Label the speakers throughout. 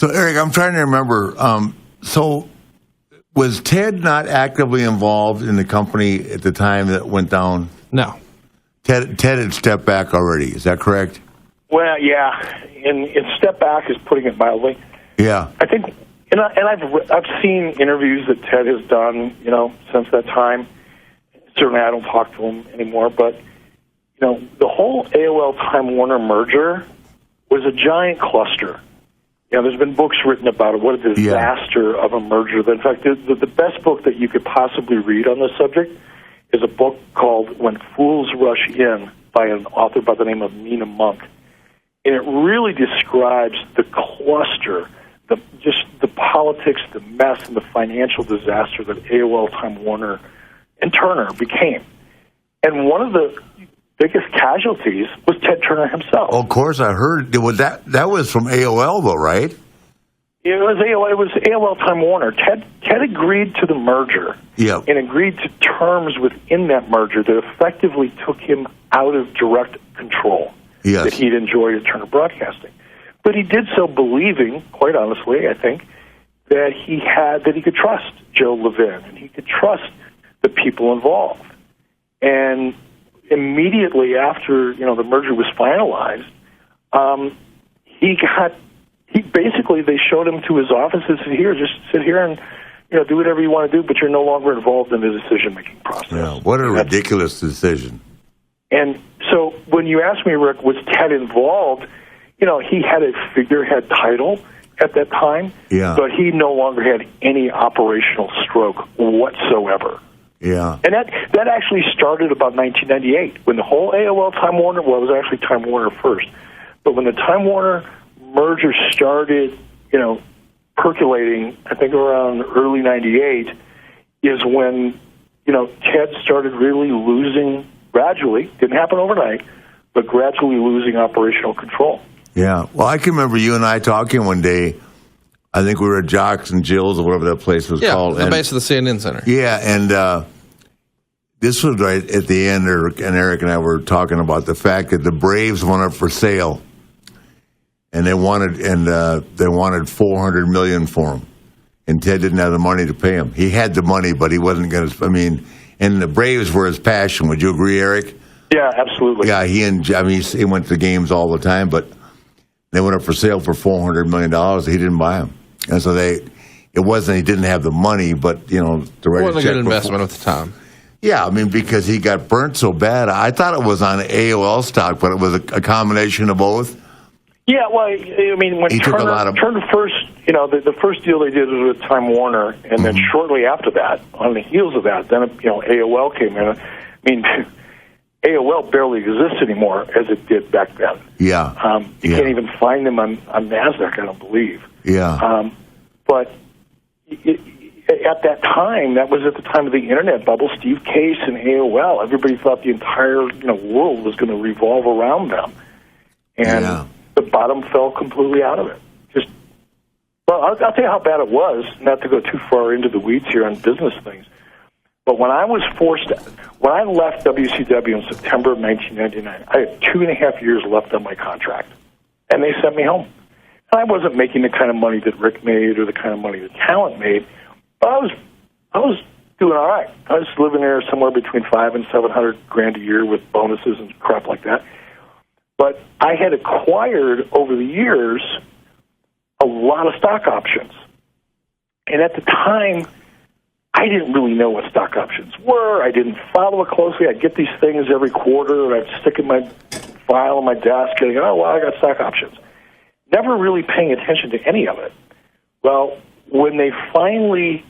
Speaker 1: So, Eric, I'm trying to remember. So, was Ted not actively involved in the company at the time that went down?
Speaker 2: No.
Speaker 1: Ted had stepped back already. Is that correct?
Speaker 3: Well, yeah. And step back is putting it mildly.
Speaker 1: Yeah.
Speaker 3: I think, and I've seen interviews that Ted has done, since that time. Certainly, I don't talk to him anymore. But the whole AOL Time Warner merger was a giant cluster. There's been books written about it. What a disaster of a merger. In fact, the best book that you could possibly read on this subject is a book called When Fools Rush In by an author by the name of Mina Monk. And it really describes the cluster, just the politics, the mess, and the financial disaster that AOL Time Warner and Turner became. And one of the biggest casualties was Ted Turner himself.
Speaker 1: Of course, I heard that was from AOL, though, right?
Speaker 3: It was AOL Time Warner. Ted agreed to the merger and agreed to terms within that merger that effectively took him out of direct control that he'd enjoyed at Turner Broadcasting. But he did so believing, quite honestly, I think, that he could trust Joe Levin and he could trust the people involved. And immediately after the merger was finalized, they showed him to his office and said, "Here, just sit here and do whatever you want to do, but you're no longer involved in the decision making process."
Speaker 1: Yeah, what a ridiculous decision!
Speaker 3: And so, when you ask me, Rick, was Ted involved? He had a figurehead title at that time, but he no longer had any operational stroke whatsoever.
Speaker 1: Yeah.
Speaker 3: And that actually started about 1998 when the whole AOL Time Warner, well, it was actually Time Warner first, but when the Time Warner merger started, percolating, I think around early 98, is when, Ted started really losing gradually, didn't happen overnight, but gradually losing operational control.
Speaker 1: Yeah. Well, I can remember you and I talking one day. I think we were at Jocks and Jill's or whatever that place was called.
Speaker 2: Yeah, the base of the CNN Center.
Speaker 1: Yeah, and this was right at the end, and Eric and I were talking about the fact that the Braves went up for sale, and they wanted $400 million for him, and Ted didn't have the money to pay him. He had the money, but he wasn't going to. And the Braves were his passion. Would you agree, Eric?
Speaker 3: Yeah, absolutely.
Speaker 1: Yeah, he went to games all the time, but they went up for sale for $400 million. He didn't buy them. And so it wasn't he didn't have the money, but, the right.
Speaker 2: It wasn't a good investment at the time.
Speaker 1: Yeah, because he got burnt so bad. I thought it was on AOL stock, but it was a combination of both.
Speaker 3: Yeah, well, when Turner first, the first deal they did was with Time Warner, and then shortly after that, on the heels of that, then, AOL came in. AOL barely exists anymore as it did back then.
Speaker 1: Yeah.
Speaker 3: You can't even find them on NASDAQ, I don't believe.
Speaker 1: Yeah.
Speaker 3: But at that time, that was at the time of the Internet bubble, Steve Case and AOL, everybody thought the entire world was going to revolve around them. And the bottom fell completely out of it. I'll tell you how bad it was, not to go too far into the weeds here on business things. But when I left WCW in September of 1999, I had 2.5 years left on my contract, and they sent me home. And I wasn't making the kind of money that Rick made or the kind of money that Talent made, but I was doing all right. I was living there somewhere between $500,000 and $700,000 a year with bonuses and crap like that. But I had acquired over the years a lot of stock options, and at the time, I didn't really know what stock options were. I didn't follow it closely. I'd get these things every quarter, and I'd stick in my file on my desk, and I got stock options. Never really paying attention to any of it. Well, when they finally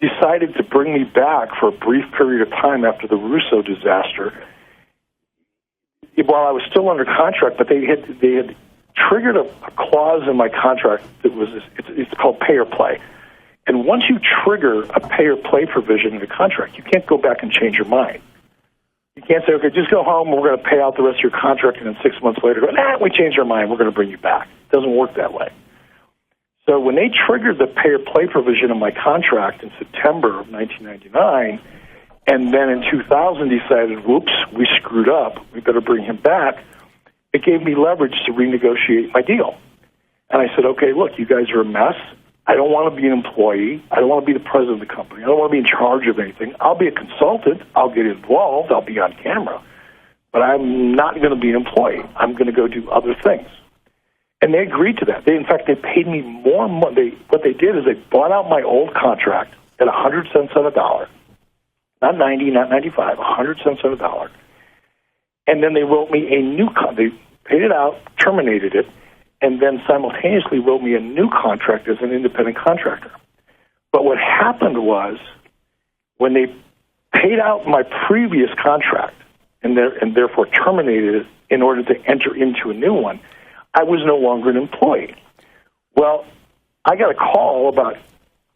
Speaker 3: decided to bring me back for a brief period of time after the Russo disaster, while I was still under contract, but they had triggered a clause in my contract that was it's called pay or play. And once you trigger a pay-or-play provision in the contract, you can't go back and change your mind. You can't say, okay, just go home, we're going to pay out the rest of your contract, and then 6 months later, go, we changed our mind, we're going to bring you back. It doesn't work that way. So when they triggered the pay-or-play provision in my contract in September of 1999, and then in 2000 decided, whoops, we screwed up, we better bring him back, it gave me leverage to renegotiate my deal. And I said, okay, look, you guys are a mess. I don't want to be an employee. I don't want to be the president of the company. I don't want to be in charge of anything. I'll be a consultant. I'll get involved. I'll be on camera. But I'm not going to be an employee. I'm going to go do other things. And they agreed to that. In fact, they paid me more money. What they did is they bought out my old contract at 100 cents on a dollar. Not 90, not 95, 100 cents on a dollar. And then they wrote me a new contract. They paid it out, terminated it, and then simultaneously wrote me a new contract as an independent contractor. But what happened was, when they paid out my previous contract and therefore terminated it in order to enter into a new one, I was no longer an employee. Well, I got a call about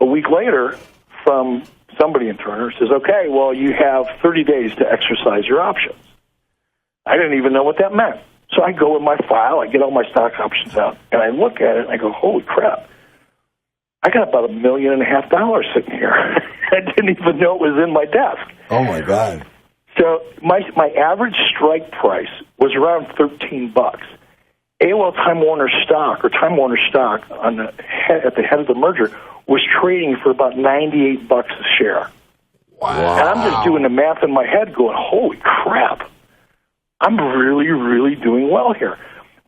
Speaker 3: a week later from somebody in Turner who says, okay, well, you have 30 days to exercise your options. I didn't even know what that meant. So I go in my file, I get all my stock options out, and I look at it, and I go, holy crap, I got about $1.5 million sitting here. I didn't even know it was in my desk.
Speaker 1: Oh, my God.
Speaker 3: So my average strike price was around $13. AOL Time Warner stock, or Time Warner stock, at the head of the merger, was trading for about $98 a share.
Speaker 2: Wow.
Speaker 3: And I'm just doing the math in my head going, holy crap, I'm really, really doing well here.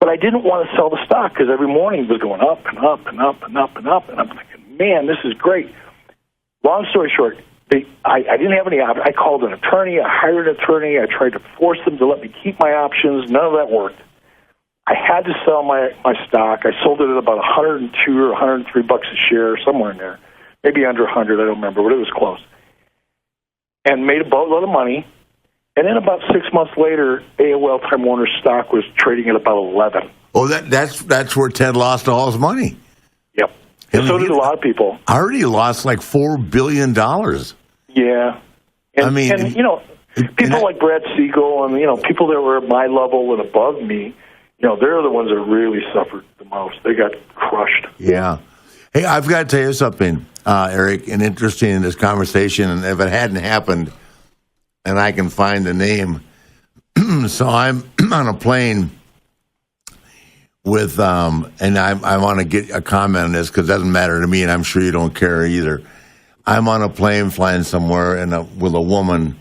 Speaker 3: But I didn't want to sell the stock because every morning it was going up and up and up and up and up. And I'm thinking, man, this is great. Long story short, I didn't have any options. I called an attorney. I hired an attorney. I tried to force them to let me keep my options. None of that worked. I had to sell my stock. I sold it at about 102 or 103 bucks a share, somewhere in there. Maybe under 100, I don't remember, but it was close. And made a boatload of money. And then about 6 months later, AOL Time Warner stock was trading at about 11.
Speaker 1: Oh, that's where Ted lost all his money.
Speaker 3: Yep. And so did a lot of people.
Speaker 1: I already lost like $4 billion.
Speaker 3: Yeah. And,
Speaker 1: I mean,
Speaker 3: and, people like Brad Siegel and, people that were at my level and above me, they're the ones that really suffered the most. They got crushed.
Speaker 1: Yeah. Hey, I've got to tell you something, Eric, and interesting in this conversation, and if it hadn't happened, and I can find the name. So I'm on a plane with, and I want to get a comment on this because it doesn't matter to me, and I'm sure you don't care either. I'm on a plane flying somewhere with a woman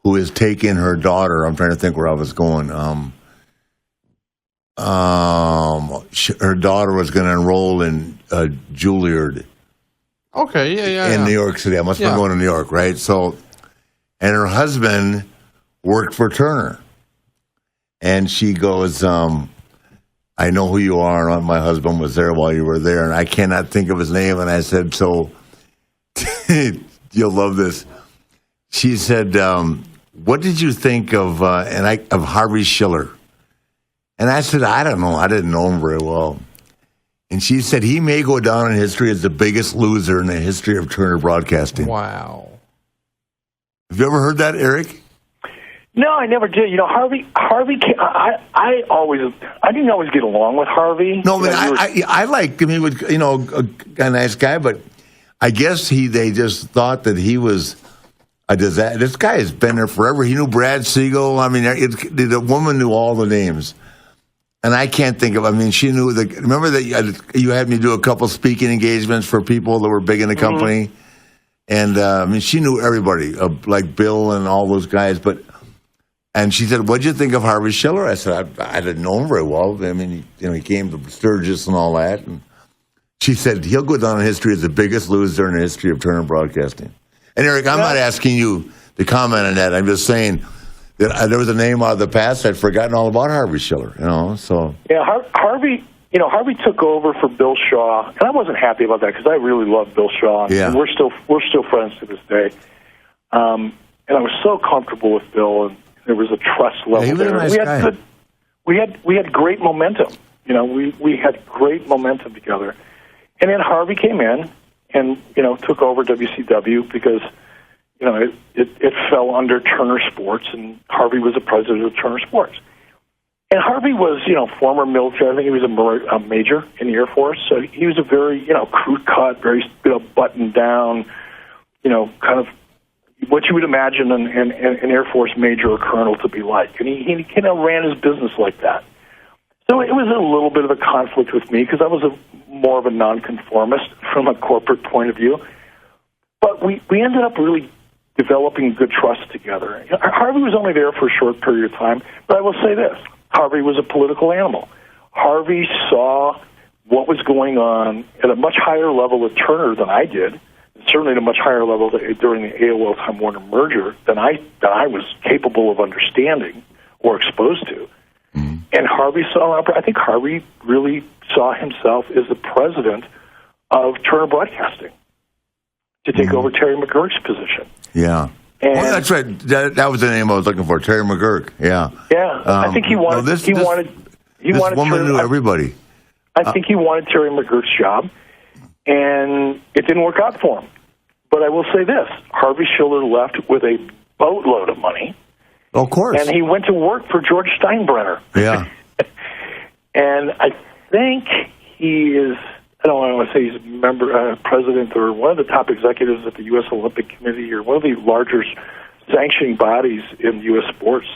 Speaker 1: who is taking her daughter. I'm trying to think where I was going. Her daughter was going to enroll in Juilliard.
Speaker 2: Okay, yeah.
Speaker 1: In New York City. I must have been going to New York, right? So, and her husband worked for Turner. And she goes, I know who you are. And my husband was there while you were there. And I cannot think of his name. And I said, so, you'll love this. She said, what did you think of Harvey Schiller? And I said, I don't know. I didn't know him very well. And she said, he may go down in history as the biggest loser in the history of Turner Broadcasting.
Speaker 2: Wow.
Speaker 1: Have you ever heard that, Eric?
Speaker 3: No, I never did. Harvey. I didn't always get along with Harvey.
Speaker 1: No, but I liked him. He was, a nice guy. But I guess they just thought that he was a disaster. This guy has been there forever. He knew Brad Siegel. I mean, the woman knew all the names. And I can't think of. I mean, she knew remember that you had me do a couple speaking engagements for people that were big in the company, and she knew everybody, like Bill and all those guys. And she said, "What'd you think of Harvey Schiller?" I said, "I didn't know him very well. I mean, he came to Sturgis and all that." And she said, "He'll go down in history as the biggest loser in the history of Turner Broadcasting." And Eric, I'm not asking you to comment on that. I'm just saying that there was a name out of the past. I'd forgotten all about Harvey Schiller, So
Speaker 3: yeah, Harvey took over for Bill Shaw, and I wasn't happy about that because I really loved Bill Shaw.
Speaker 1: Yeah.
Speaker 3: And we're still friends to this day. And I was so comfortable with Bill, and there was a trust level
Speaker 1: he was
Speaker 3: there.
Speaker 1: a nice guy.
Speaker 3: We had great momentum. We had great momentum together. And then Harvey came in and took over WCW because it fell under Turner Sports, and Harvey was the president of Turner Sports. And Harvey was, former military. I think he was a major in the Air Force. So he was a very, crew cut, very buttoned down, kind of what you would imagine an Air Force major or colonel to be like. And he kind of ran his business like that. So it was a little bit of a conflict with me because I was more of a nonconformist from a corporate point of view. But we ended up really developing good trust together. Harvey was only there for a short period of time, but I will say this. Harvey was a political animal. Harvey saw what was going on at a much higher level at Turner than I did, certainly at a much higher level during the AOL Time Warner merger than I was capable of understanding or exposed to. Mm-hmm. And Harvey I think Harvey really saw himself as the president of Turner Broadcasting to take over Terry McGurk's position.
Speaker 1: Yeah.
Speaker 3: And
Speaker 1: that's right. That was the name I was looking for, Terry McGurk. Yeah.
Speaker 3: Yeah. I think he wanted. This
Speaker 1: woman knew everybody.
Speaker 3: I think he wanted Terry McGurk's job, and it didn't work out for him. But I will say this: Harvey Schiller left with a boatload of money.
Speaker 1: Of course.
Speaker 3: And he went to work for George Steinbrenner.
Speaker 1: Yeah.
Speaker 3: And I think he is. I don't want to say he's a member, president, or one of the top executives at the U.S. Olympic Committee, or one of the larger sanctioning bodies in U.S. sports.